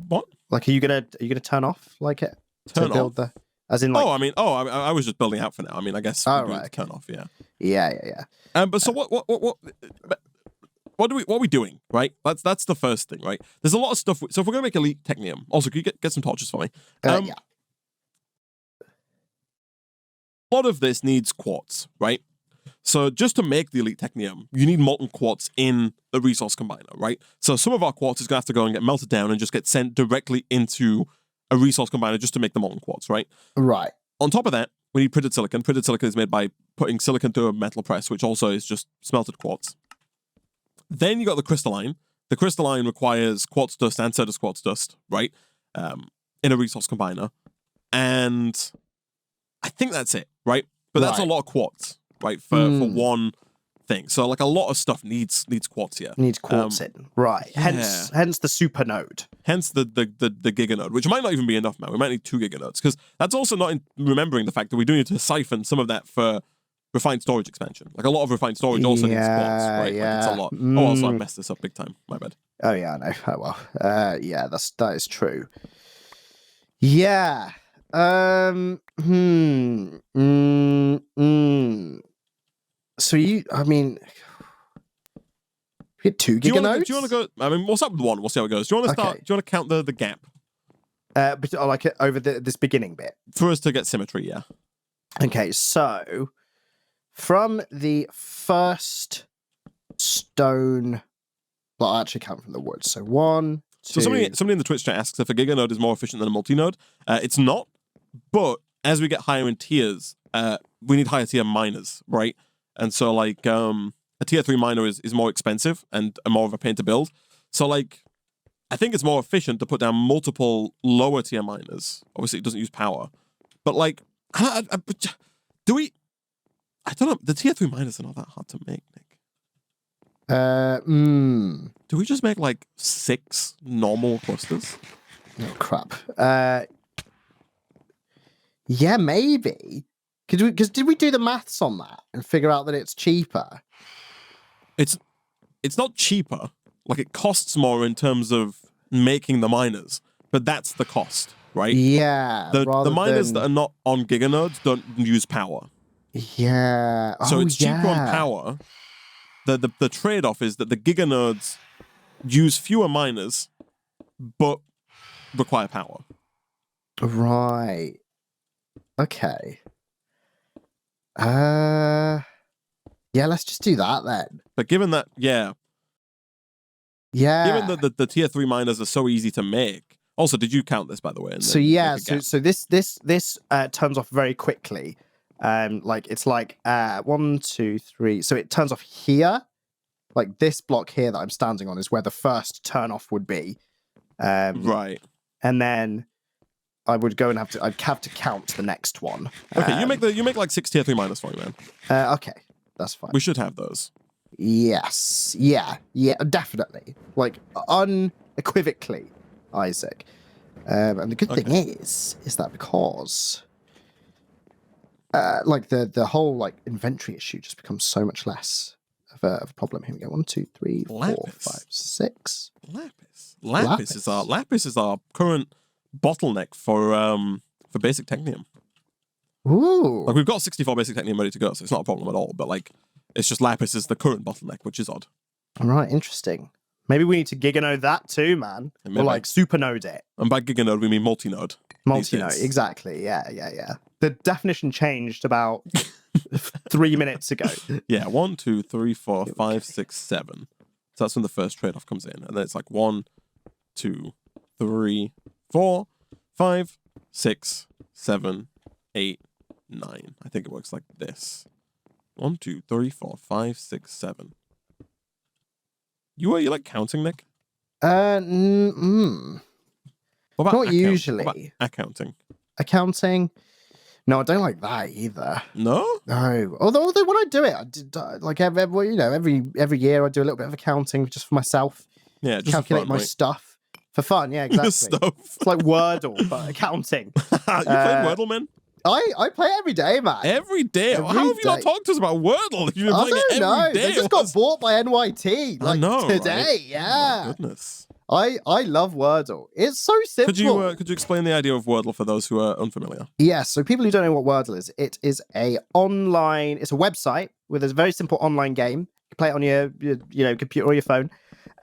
what? Like, are you gonna turn off like it Turn to build off? as in like? I was just building out for now. I mean, I guess. Oh, right, turn off. Yeah. Yeah. But so what are we doing? Right. That's the first thing. Right. There's a lot of stuff. So if we're gonna make elite technium, also, can you get some torches for me? Yeah. A lot of this needs quartz, right? So just to make the elite technium, you need molten quartz in the resource combiner, right? So some of our quartz is going to have to go and get melted down and just get sent directly into a resource combiner just to make the molten quartz, right? Right. On top of that, we need printed silicon. Printed silicon is made by putting silicon through a metal press, which also is just smelted quartz. Then you got the crystalline. The crystalline requires quartz dust and Certus quartz dust, right? In a resource combiner. And I think that's it, right? But that's a lot of quartz, right? For one thing. So like a lot of stuff needs quartz here. Needs quartz in. Right. Yeah. Hence the super node. Hence the giganode, which might not even be enough, man. We might need 2 giganodes, because that's also not remembering the fact that we do need to siphon some of that for refined storage expansion. Like a lot of refined storage also needs quartz, right? Yeah. Like it's a lot. Oh, also I messed this up big time. My bad. Oh yeah, I know. Oh well. Yeah, that is true. Yeah. So I mean, we had 2 giganodes. Do you want to go? I mean, we'll start with 1. We'll see how it goes. Do you want to start? Do you want to count the gap? But like over this beginning bit For us to get symmetry, yeah. Okay, so from the first stone, well, I actually count from the wood. So 1, 2. So somebody in the Twitch chat asks if a giganode is more efficient than a multi-node. It's not, but as we get higher in tiers, we need higher tier miners, right? And so like a tier 3 miner is more expensive and more of a pain to build. So like I think it's more efficient to put down multiple lower tier miners. Obviously, it doesn't use power, but like, do we? I don't know. The tier 3 miners are not that hard to make, Nick. Do we just make like 6 normal clusters? Oh crap. Yeah, maybe. Because did we do the maths on that and figure out that it's cheaper? It's not cheaper. Like it costs more in terms of making the miners, but that's the cost, right? Yeah. The miners that are not on giganodes don't use power. Yeah. So it's cheaper on power. The trade-off is that the giganodes use fewer miners, but require power. Right. Okay. Yeah, let's just do that then. But given that, yeah. Given that the tier 3 miners are so easy to make. Also, did you count this, by the way? So yeah, so this turns off very quickly. Like it's like 1, 2, 3. So it turns off here. Like this block here that I'm standing on is where the first turn off would be. Right. And then I would go and I'd have to count the next one. Okay, you make like 6 tier 3 miners for me, man. Okay, that's fine. We should have those. Yes. Yeah, definitely. Like, unequivocally, Isaac. And the good thing is that because like the whole like inventory issue just becomes so much less of a problem. Here we go. 1, 2, 3, 4, 5, 6. Lapis is our current bottleneck for basic Technium. Ooh. Like we've got 64 basic Technium ready to go, so it's not a problem at all. But like, it's just Lapis is the current bottleneck, which is odd. All right, interesting. Maybe we need to giganode that too, man. Or like supernode it. And by giganode, we mean multinode. Multinode, exactly. Yeah. The definition changed about 3 minutes ago. Yeah, 1, 2, 3, 4, 5, 6, 7. So that's when the first trade-off comes in. And then it's like 1, 2, 3, 4, 5, 6, 7, 8, 9. I think it works like this. 1, 2, 3, 4, 5, 6, 7. You like counting, Nick? What about not usually. What about accounting? Accounting? No, I don't like that either. No? No. Although when I do it, I did like every year I do a little bit of accounting just for myself. Yeah, just calculate for fun, my right? stuff for fun. Yeah, exactly. Stuff. It's like Wordle, but accounting. You played Wordle, man? I play every day, man. Every day? How have you not talked to us about Wordle? You've been playing it every day. They just got bought by NYT like today. Right? Yeah. Oh, my goodness. I love Wordle. It's so simple. Could you explain the idea of Wordle for those who are unfamiliar? Yeah, so people who don't know what Wordle is, it's a website with a very simple online game. You play it on your computer or your phone.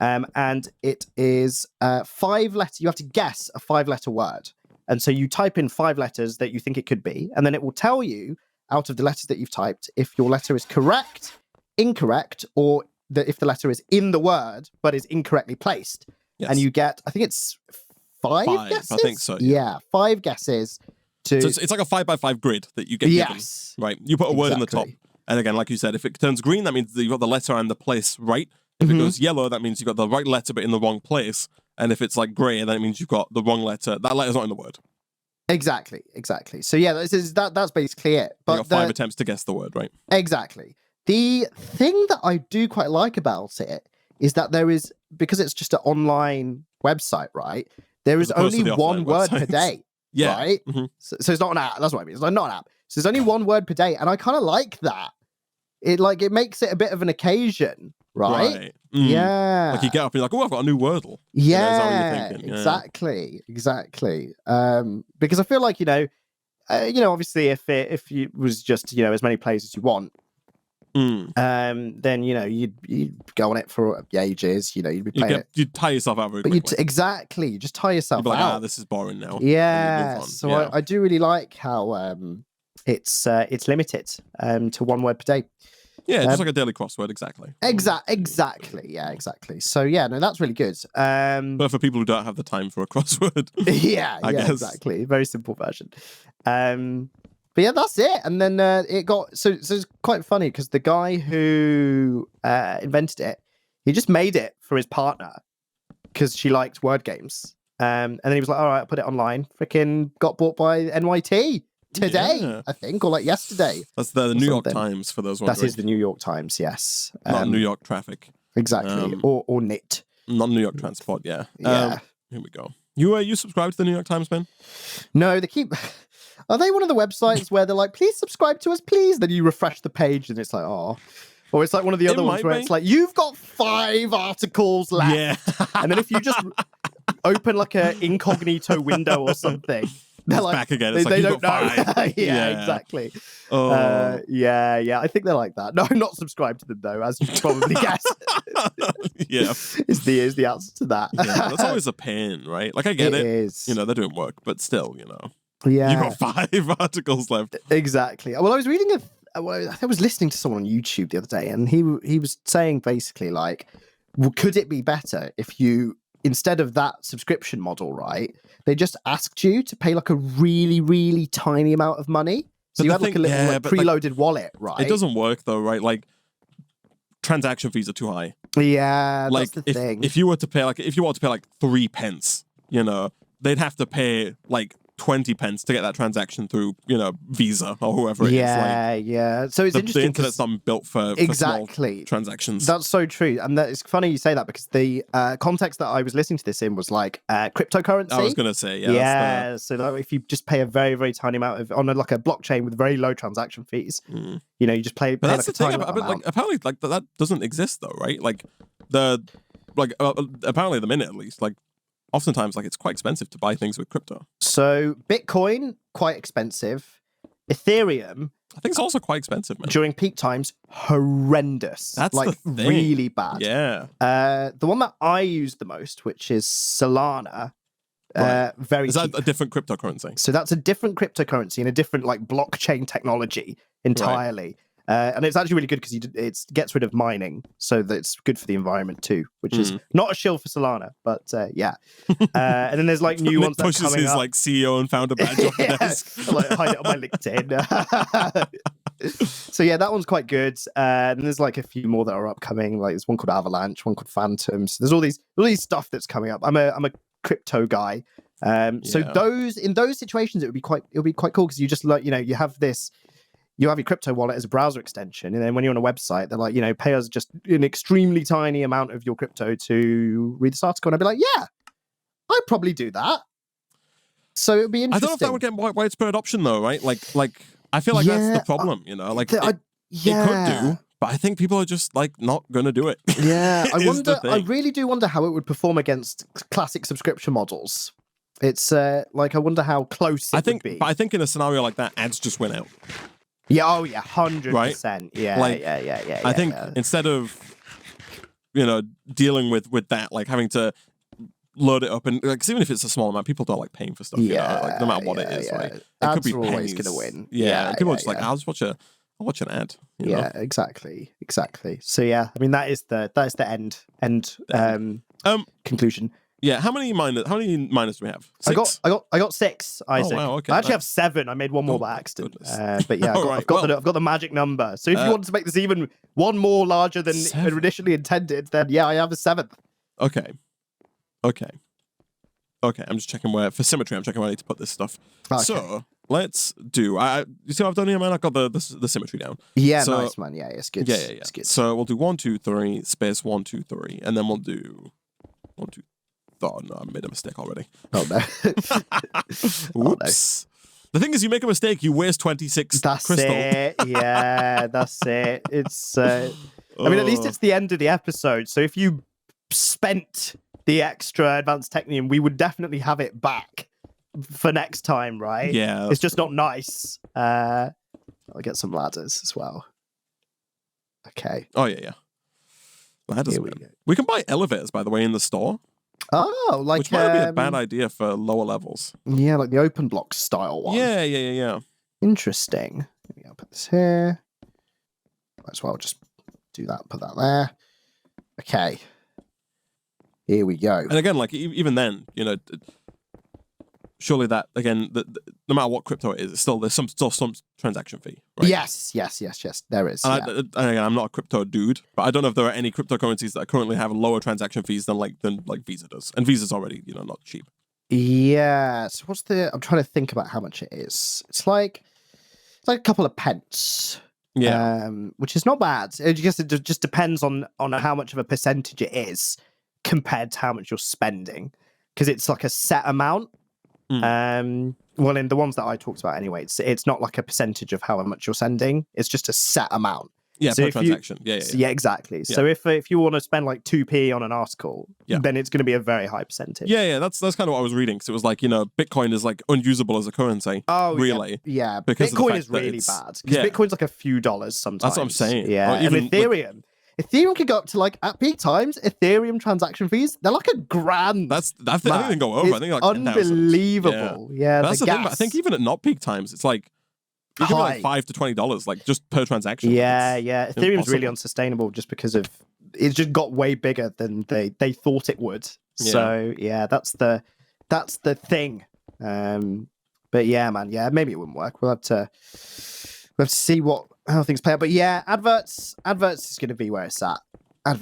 And it is 5 letters. You have to guess a 5-letter word. And so you type in 5 letters that you think it could be, and then it will tell you out of the letters that you've typed if your letter is correct, incorrect, or if the letter is in the word but is incorrectly placed. Yes. And you get, I think it's 5 guesses? I think so. Yeah, 5 guesses. So it's like a 5x5 grid that you get given. Right? You put a word in the top. And again, like you said, if it turns green, that means that you've got the letter and the place right. If it goes yellow, that means you've got the right letter but in the wrong place. And if it's like grey, that means you've got the wrong letter. That letter's not in the word. Exactly. So yeah, that's basically it. But you got 5 attempts to guess the word, right? Exactly. The thing that I do quite like about it is that there is, because it's just an online website, right? There is only one word per day. Yeah. Right? Mm-hmm. So it's not an app. That's what I mean. It's like not an app. So there's only one word per day. And I kind of like that. It makes it a bit of an occasion, right? Yeah. Like you get up and you're like, oh, I've got a new Wordle. Yeah, exactly. Because I feel like, obviously if you was just, as many players as you want, then, you'd go on it for ages, you'd be playing it. You'd tie yourself out very quickly. Exactly. You just tie yourself you'd be like, out. this is boring now. Yeah. So I do really like how it's limited to one word per day. Yeah, just like a daily crossword, exactly. Exactly. Yeah, exactly. So yeah, no, that's really good. But for people who don't have the time for a crossword, I guess. Exactly. Very simple version. But yeah, that's it. And then it got so it's quite funny because the guy who invented it, he just made it for his partner because she liked word games. And then he was like, "All right, I'll put it online." Freaking got bought by NYT. Today, I think, or like yesterday. That's the New York Times for those ones. That is the New York Times, yes. Not New York traffic. Exactly. Or NIT. Not New York transport, yeah. Yeah. Here we go. You subscribe to the New York Times, man? No, they keep... Are they one of the websites where they're like, please subscribe to us, please? Then you refresh the page and it's like, oh... Or it's like one of the other ones where it's like, you've got 5 articles left. Yeah. And then if you just open like an incognito window or something... They're like, back again. It's they don't know. yeah, exactly. Oh. Yeah. I think they're like that. No, I'm not subscribed to them though, as you can probably guess. Yeah, is the answer to that. Yeah, that's always a pain, right? Like I get it. Is. They're doing work, but still, Yeah. You got 5 articles left. Exactly. Well, I was reading I was listening to someone on YouTube the other day, and he was saying basically like, well, could it be better if you, instead of that subscription model, right, they just asked you to pay like a really, really tiny amount of money. So you had like a little preloaded wallet, right? It doesn't work though, right? Like transaction fees are too high. Yeah, like that's the thing. If you were to pay like 3 pence, they'd have to pay like 20 pence to get that transaction through, Visa or whoever it is. Yeah. So it's interesting. The internet's not built for small transactions. That's so true. And it's funny you say that because the context that I was listening to this in was like cryptocurrency. I was going to say, So like, if you just pay a very, very tiny amount on a blockchain with very low transaction fees, you just pay. But that's the thing. Apparently, that doesn't exist though, right? Apparently, at the minute at least, oftentimes, it's quite expensive to buy things with crypto. So Bitcoin, quite expensive. Ethereum, I think it's also quite expensive, man. During peak times, horrendous. That's the thing. Really bad. Yeah. The one that I use the most, which is Solana, very Is that cheap. a different cryptocurrency? So that's a different cryptocurrency and a different blockchain technology entirely. Right. And it's actually really good because it gets rid of mining, so that it's good for the environment too, which is not a shill for Solana, but yeah. And then there's new ones that are coming up. Pushes his CEO and founder badge on the desk. Hide it on my LinkedIn. So yeah, that one's quite good. And there's a few more that are upcoming. There's one called Avalanche, one called Phantoms. There's all these stuff that's coming up. I'm a crypto guy. So in those situations, it would be quite cool because you just you have this. You have your crypto wallet as a browser extension, and then when you're on a website, they're like, pay us just an extremely tiny amount of your crypto to read this article, and I'd be like, yeah, I'd probably do that. So it'd be interesting. I don't know if that would get widespread adoption though, right? I feel like that's the problem, It could do, but I think people are just not going to do it. Yeah, I really do wonder how it would perform against classic subscription models. It's I wonder how close it would be. But I think in a scenario like that, ads just went out. Yeah, 100%. Right? Yeah. I think instead of dealing with that, having to load it up and even if it's a small amount, people don't like paying for stuff. No matter what it is, right? It ads could be are always going to win. Yeah, people are just I'll just I'll watch an ad. You know? Exactly. So yeah, I mean that is the end conclusion. Yeah, how many miners do we have? 6? I got 6, Isaac. Oh, wow, okay. I actually have 7. I made one more by accident. But yeah, I've got the magic number. So if you want to make this even one more larger than initially intended, then yeah, I have a 7th. Okay. I'm just checking for symmetry. I'm checking where I need to put this stuff. Okay. So let's do. You see what I've done here, man? I got the symmetry down. Yeah, nice, man. Yeah, it's good. Yeah. It's good. So we'll do 1, 2, 3 space 1, 2, 3, and then we'll do 1, 2. Oh no, I made a mistake already. Oh no. Oops. The thing is, you make a mistake, you waste 26 crystal. It. Yeah, that's it. It's. I mean, at least it's the end of the episode. So if you spent the extra advanced technium, we would definitely have it back for next time, right? Yeah. It's just not nice. I'll get some ladders as well. Okay. Oh yeah. Ladders. We can buy elevators, by the way, in the store. Oh, which might be a bad idea for lower levels. Yeah, like the open block style one. Yeah. Interesting. Maybe I'll put this here. Might as well just do that, put that there. Okay. Here we go. And again, even then, surely that again, no matter what crypto it is, there's some transaction fee, right? Yes. There is. And again, I'm not a crypto dude, but I don't know if there are any cryptocurrencies that currently have lower transaction fees than Visa does, and Visa's already not cheap. Yeah. So I'm trying to think about how much it is. It's like a couple of pence. Yeah. Which is not bad. I guess it just depends on how much of a percentage it is compared to how much you're spending, because it's like a set amount. Well, in the ones that I talked about anyway, it's not like a percentage of how much you're sending. It's just a set amount. Yeah, so per transaction. Yeah, exactly. Yeah. So if you want to spend 2p on an article, then it's going to be a very high percentage. Yeah. That's kind of what I was reading. So it was Bitcoin is unusable as a currency. Oh, really? Yeah. Because Bitcoin is really bad. Because Bitcoin's a few dollars sometimes. That's what I'm saying. Yeah. And Ethereum. Ethereum could go up to at peak times. Ethereum transaction fees, they're like $1,000. I think they can go over. It's I think unbelievable. Yeah, that's the thing. I think even at not peak times, it's it could be $5 to $20 just per transaction. Yeah. Ethereum's really unsustainable just because of it's just got way bigger than they thought it would. Yeah. So yeah, that's the thing. But yeah, man, maybe it wouldn't work. We'll have to see how things play out. But yeah, adverts is going to be where it's at. Here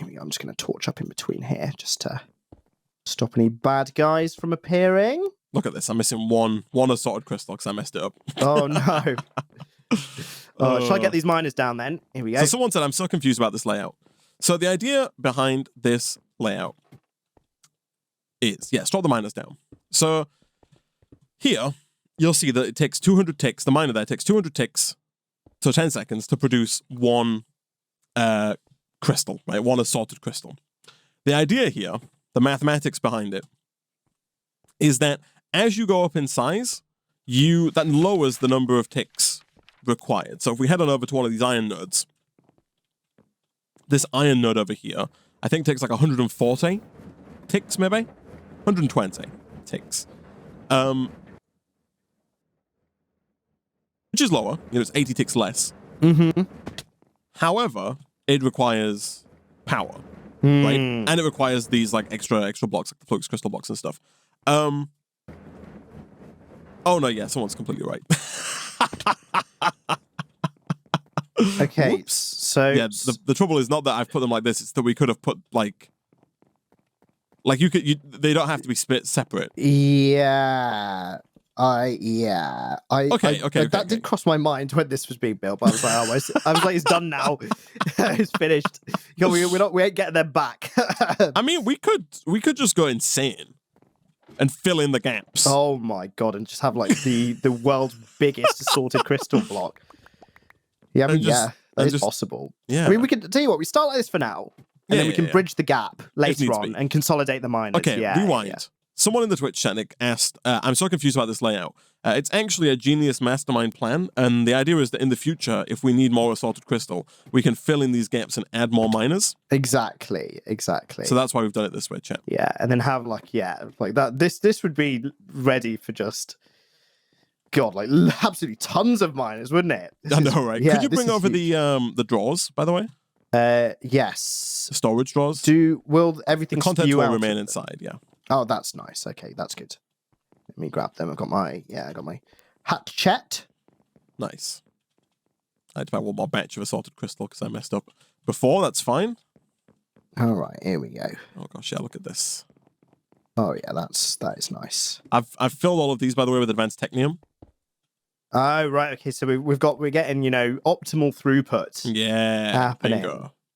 we go. I'm just going to torch up in between here just to stop any bad guys from appearing. Look at this. I'm missing one assorted crystal because I messed it up. Oh, no. Shall I get these miners down then? Here we go. So someone said, I'm so confused about this layout. So the idea behind this layout is, yes, drop the miners down. So here, you'll see that it takes 200 ticks. The miner there takes 200 ticks, so 10 seconds, to produce one crystal, right? One assorted crystal. The idea here, the mathematics behind it, is that as you go up in size, that lowers the number of ticks required. So if we head on over to one of these iron nodes, this iron node over here, I think takes like 140 ticks, maybe? 120 ticks. Which is lower. It's 80 ticks less. Mm-hmm. However, it requires power, right? And it requires these like extra blocks, like the flux crystal blocks and stuff. Oh no, yeah, someone's completely right. Okay, Whoops. so yeah, the trouble is not that I've put them like this; it's that we could have put like they don't have to be split separate. Yeah. Okay. That did cross my mind when this was being built, but I was like, I was like, it's done now. It's finished. We ain't getting them back. I mean, we could just go insane and fill in the gaps. Oh my god, and just have like the world's biggest assorted crystal block. Yeah, I mean, that is possible. Yeah. I mean, we can tell you what, we start like this for now, and then we can bridge the gap later on and consolidate the miners. Okay, rewind. Yeah. Someone in the Twitch chat, Nick, asked, I'm so confused about this layout. It's actually a genius mastermind plan, and the idea is that in the future, if we need more assorted crystal, we can fill in these gaps and add more miners. Exactly. So that's why we've done it this way, chat. Yeah, and then have like that. This would be ready for just, God, like absolutely tons of miners, wouldn't it? I know, right? Could you bring over the drawers, by the way? Yes. The storage drawers. Will everything the contents will remain inside? Yeah. Oh, that's nice. Okay, that's good. Let me grab them. I got my hatchet. Nice. I had to buy one more batch of assorted crystal because I messed up before. That's fine. All right, here we go. Oh gosh, yeah, look at this. Oh yeah, that is nice. I've filled all of these, by the way, with advanced technium. Oh right, okay. So we're getting optimal throughput. Yeah, happening.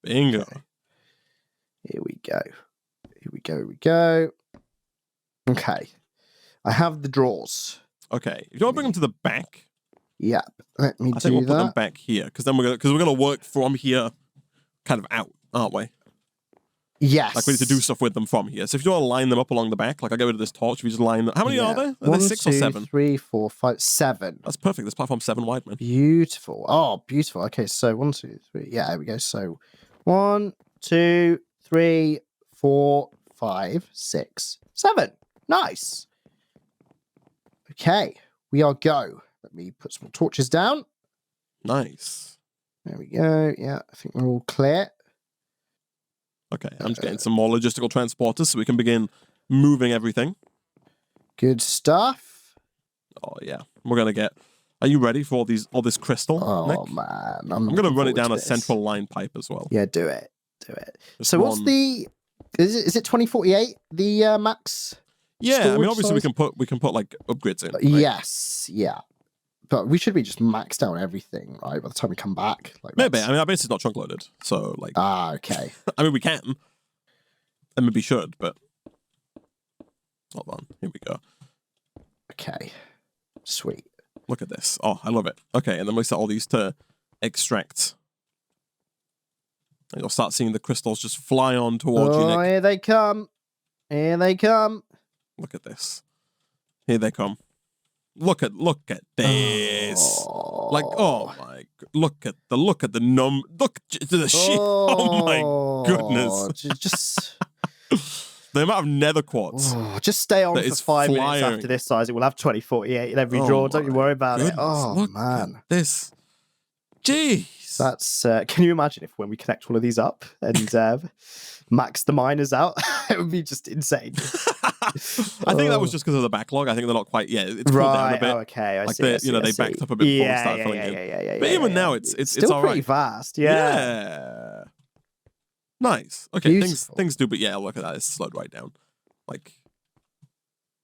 Bingo. Okay. Here we go. Okay, I have the drawers. Okay, if you want to bring them to the back. Yep. Let me I think we'll put them back here because we're gonna work from here, kind of out, aren't we? Yes. Like we need to do stuff with them from here. So if you want to line them up along the back, like I get rid of this torch, we just line them. How many are there? Are there 6 or 7? 1, 2, 3, 4, 5, 7. That's perfect. This platform's 7 wide, man. Beautiful. Oh, beautiful. Okay, so 1, 2, 3. Yeah, there we go. So 1, 2, 3, 4, 5, 6, 7. Nice. Okay, we are go. Let me put some torches down. Nice. There we go. Yeah, I think we're all clear. Okay, I'm just getting some more logistical transporters so we can begin moving everything. Good stuff. Oh yeah, we're gonna get. Are you ready for all this crystal? Oh Nick? man, I'm gonna run it down a central line pipe as well. Yeah, do it. Just so what's the? Is it 2048 the max? Yeah, I mean obviously size? we can put like upgrades in. Right? Yes, yeah. But we should be just maxed out everything, right? By the time we come back. Like maybe. I mean, our base is not chunk loaded, so like. Okay. I mean, we can. And maybe should, but. Hold on. Here we go. Okay. Sweet. Look at this. Oh, I love it. Okay, and then we set all these to extract. And you'll start seeing the crystals just fly on towards you, Nick. Here they come. Look at this. Here they come. Look at this. Oh. Like, oh my, look at the look at the shit. Oh my goodness. Just the amount of nether quartz. Oh, just stay on for 5 minutes after this size. It will have 2048 in every drawer. Don't you worry about it. Oh look man. At this. Jeez. That's can you imagine if when we connect all of these up and max the miners out, it would be just insane. I think that was just because of the backlog. I think they're not quite. Yeah, it's cooled down a bit. Oh, okay, I like see. They backed up a bit before we started filling in. But even now, it's still all pretty right. fast. Yeah. Nice. Okay, beautiful. things do, but yeah, look at that. It's slowed right down. Like,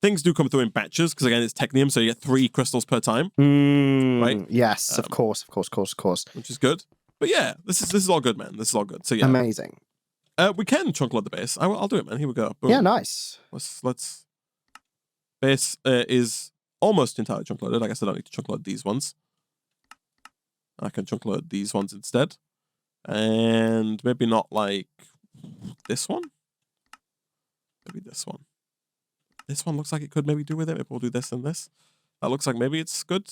things do come through in batches because again it's Technium, so you get 3 crystals per time, right? Yes, of course, which is good. But yeah, this is all good, man. This is all good. So yeah, amazing. We can chunk load the base. I'll do it, man. Here we go. Boom. Yeah, nice. Let's. Base is almost entirely chunk loaded. I guess I don't need to chunk load these ones. I can chunk load these ones instead, and maybe not like this one. Maybe this one. This one looks like it could maybe do with it. Maybe we'll do this and this. That looks like maybe it's good.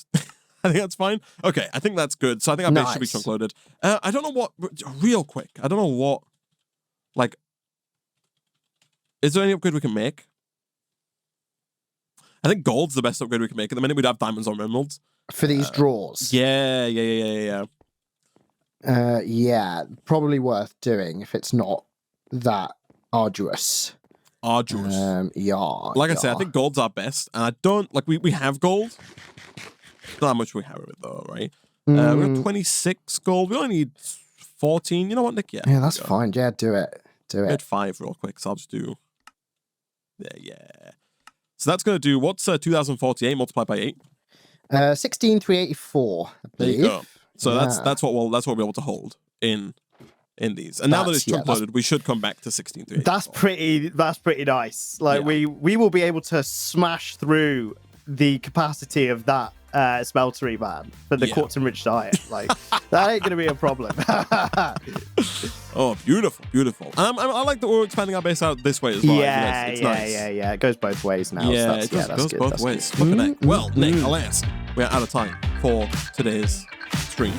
I think that's fine. Okay, I think that's good. So I think our base should be chunk loaded. I don't know what. Real quick, I don't know what. Like, is there any upgrade we can make? I think gold's the best upgrade we can make. At the minute, we'd have diamonds or emeralds. For these draws. Yeah. Yeah, probably worth doing if it's not that arduous. Yeah. Like I said, I think gold's our best. And I don't, like, we have gold. Not how much we have of it, though, right? We have 26 gold. We only need 14. You know what, Nick? Yeah. Yeah, that's fine. Yeah, do it. Do it. Hit 5 real quick, so I'll just do... Yeah. So that's going to do, what's 2048 multiplied by 8? 16,384, I believe. There you go. So that's what we'll be able to hold in these. And now that it's chunk loaded, we should come back to 16,384. That's pretty nice. Like we will be able to smash through the capacity of that smeltery, man, for the quartz enriched iron. Like that ain't gonna be a problem. Oh, beautiful. I like that we're expanding our base out this way as well. It's nice. Yeah. It goes both ways now. Yeah, so it goes both ways. Well, Nick, alas, we're out of time for today's stream.